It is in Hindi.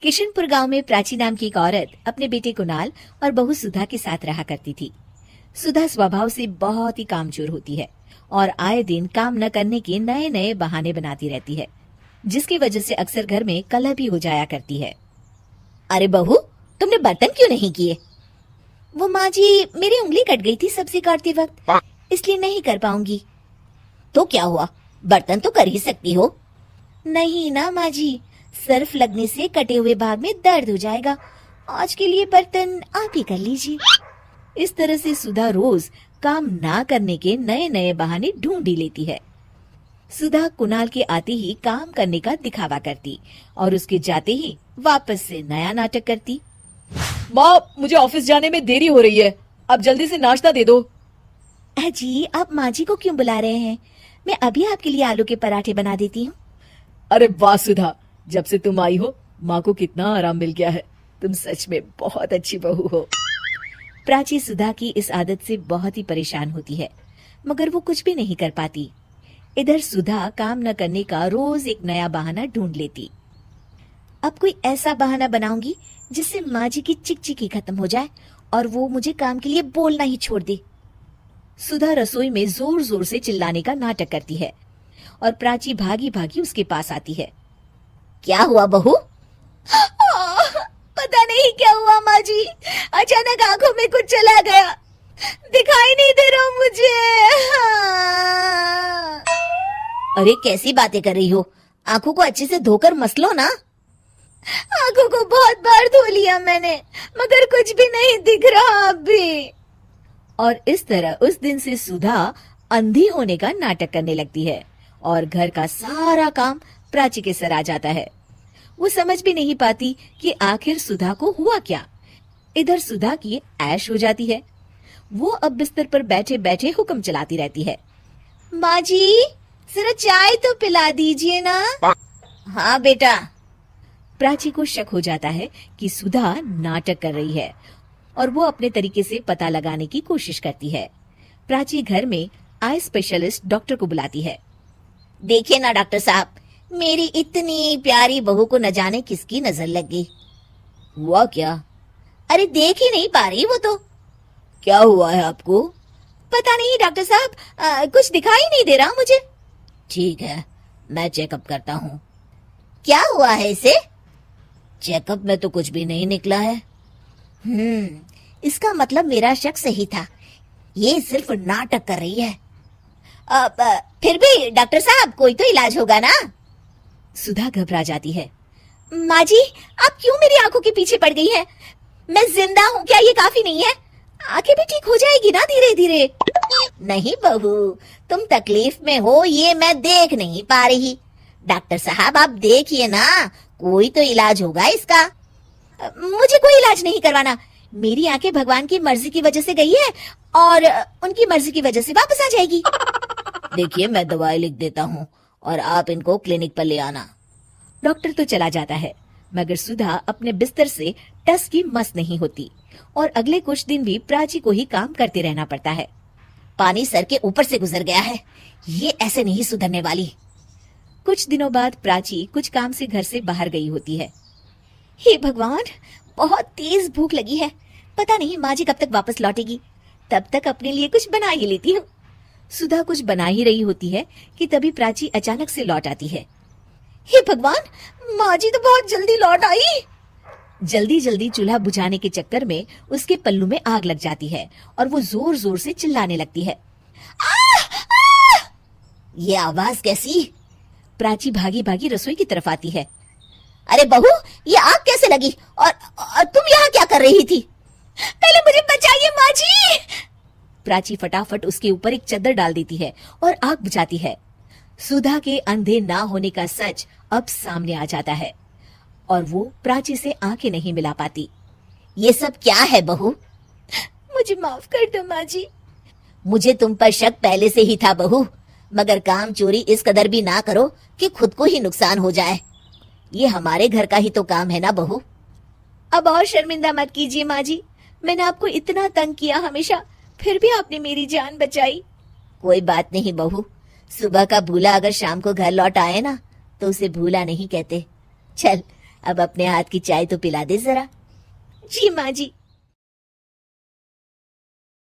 किशनपुर गांव में प्राची नाम की एक औरत अपने बेटे कुणाल और बहू सुधा के साथ रहा करती थी। सुधा स्वभाव से बहुत ही कामचोर होती है और आए दिन काम न करने के नए नए बहाने बनाती रहती है, जिसकी वजह से अक्सर घर में कलह भी हो जाया करती है। अरे बहू, तुमने बर्तन क्यों नहीं किए? वो माँ जी, मेरी उंगली कट गई थी सब्जी काटते वक्त, इसलिए नहीं कर पाऊंगी। तो क्या हुआ, बर्तन तो कर ही सकती हो। नहीं ना माँ जी, सर्फ लगने से कटे हुए भाग में दर्द हो जाएगा। आज के लिए बर्तन आप ही कर लीजिए। इस तरह से सुधा रोज काम ना करने के नए नए बहाने ढूंढ ही लेती है। सुधा कुणाल के आते ही काम करने का दिखावा करती और उसके जाते ही वापस से नया नाटक करती। माँ, मुझे ऑफिस जाने में देरी हो रही है, आप जल्दी से नाश्ता दे दो। जी, आप माँ जी को क्यों बुला रहे हैं? मैं अभी आपके लिए आलू के पराठे बना देती हूँ। अरे वाह सुधा, जब से तुम आई हो माँ को कितना आराम मिल गया है। तुम सच में बहुत अच्छी बहू हो। प्राची सुधा की इस आदत से बहुत ही परेशान होती है, मगर वो कुछ भी नहीं कर पाती। इधर सुधा काम न करने का रोज एक नया बहाना ढूंढ लेती। अब कोई ऐसा बहाना बनाऊंगी जिससे माँ जी की चिकचिकी खत्म हो जाए और वो मुझे काम के लिए बोलना ही छोड़ दे। सुधा रसोई में जोर जोर से चिल्लाने का नाटक करती है और प्राची भागी भागी उसके पास आती है। क्या हुआ बहू? पता नहीं क्या हुआ माँ जी, अचानक आंखों में कुछ चला गया, दिखाई नहीं दे रहा मुझे। अरे कैसी बातें कर रही हो, आंखों को अच्छे से धोकर मसलो ना। आंखों को बहुत बार धो लिया मैंने, मगर कुछ भी नहीं दिख रहा अभी। और इस तरह उस दिन से सुधा अंधी होने का नाटक करने लगती है और घर का सारा काम प्राची के सर आ जाता है। वो समझ भी नहीं पाती कि आखिर सुधा को हुआ क्या। इधर सुधा की ऐश हो जाती है। वो अब बिस्तर पर बैठे बैठे हुक्म चलाती रहती है। माँ जी, जरा चाय तो पिला दीजिए ना। हाँ बेटा। प्राची को शक हो जाता है कि सुधा नाटक कर रही है और वो अपने तरीके से पता लगाने की कोशिश करती है। प्राची घर में आई स्पेशलिस्ट डॉक्टर को बुलाती है। देखिए ना डॉक्टर साहब, मेरी इतनी प्यारी बहू को न जाने किसकी नजर लग गई। हुआ क्या? अरे देख ही नहीं पा रही वो तो। क्या हुआ है आपको? पता नहीं डॉक्टर साहब, कुछ दिखाई नहीं दे रहा मुझे। ठीक है, मैं चेकअप करता हूँ। क्या हुआ है इसे? चेकअप में तो कुछ भी नहीं निकला है। इसका मतलब मेरा शक सही था, ये सिर्फ नाटक कर रही है। फिर भी डॉक्टर साहब, कोई तो इलाज होगा ना। सुधा घबरा जाती है। माँ जी, आप क्यों मेरी आंखों के पीछे पड़ गई हैं? मैं जिंदा हूँ क्या ये काफी नहीं है? आंखें भी ठीक हो जाएगी ना धीरे धीरे। नहीं बहू, तुम तकलीफ में हो ये मैं देख नहीं पा रही। डॉक्टर साहब आप देखिए ना, कोई तो इलाज होगा इसका। मुझे कोई इलाज नहीं करवाना, मेरी आंखें भगवान की मर्जी की वजह से गई है और उनकी मर्जी की वजह से वापस आ जाएगी। देखिए, मैं दवाई लिख देता हूँ और आप इनको क्लिनिक पर ले आना। डॉक्टर तो चला जाता है, मगर सुधा अपने बिस्तर से टस की मस नहीं होती और अगले कुछ दिन भी प्राची को ही काम करते रहना पड़ता है। पानी सर के ऊपर से गुजर गया है, ये ऐसे नहीं सुधरने वाली। कुछ दिनों बाद प्राची कुछ काम से घर से बाहर गई होती है। हे भगवान, बहुत तेज भूख लगी है, पता नहीं माँ जी कब तक वापस लौटेगी, तब तक अपने लिए कुछ बना ही लेती हूँ। सुधा कुछ बना ही रही होती है कि तभी प्राची अचानक से लौट आती है। हे भगवान, माँ जी तो बहुत जल्दी लौट आई। जल्दी जल्दी चूल्हा बुझाने के चक्कर में उसके पल्लू में आग लग जाती है और वो जोर जोर से चिल्लाने लगती है। ये आवाज कैसी? प्राची भागी भागी रसोई की तरफ आती है। अरे बहू, ये आग कैसे लगी और तुम यहाँ क्या कर रही थी? पहले मुझे बचाइए माँ जी। प्राची फटाफट उसके ऊपर एक चादर डाल देती है और आग बुझाती है। सुधा के अंधे ना होने का सच अब सामने आ जाता है और वो प्राची से आंखें नहीं मिला पाती। ये सब क्या है बहू? मुझे माफ कर दो माँ जी। मुझे तुम पर शक पहले से ही था बहू, मगर काम चोरी इस कदर भी ना करो कि खुद को ही नुकसान हो जाए। ये हमारे घर का ही तो काम है ना बहू। अब और शर्मिंदा मत कीजिए माँ जी, मैंने आपको इतना तंग किया हमेशा, फिर भी आपने मेरी जान बचाई। कोई बात नहीं बहू, सुबह का भूला अगर शाम को घर लौट आए ना तो उसे भूला नहीं कहते। चल अब अपने हाथ की चाय तो पिला दे जरा। जी माँ जी।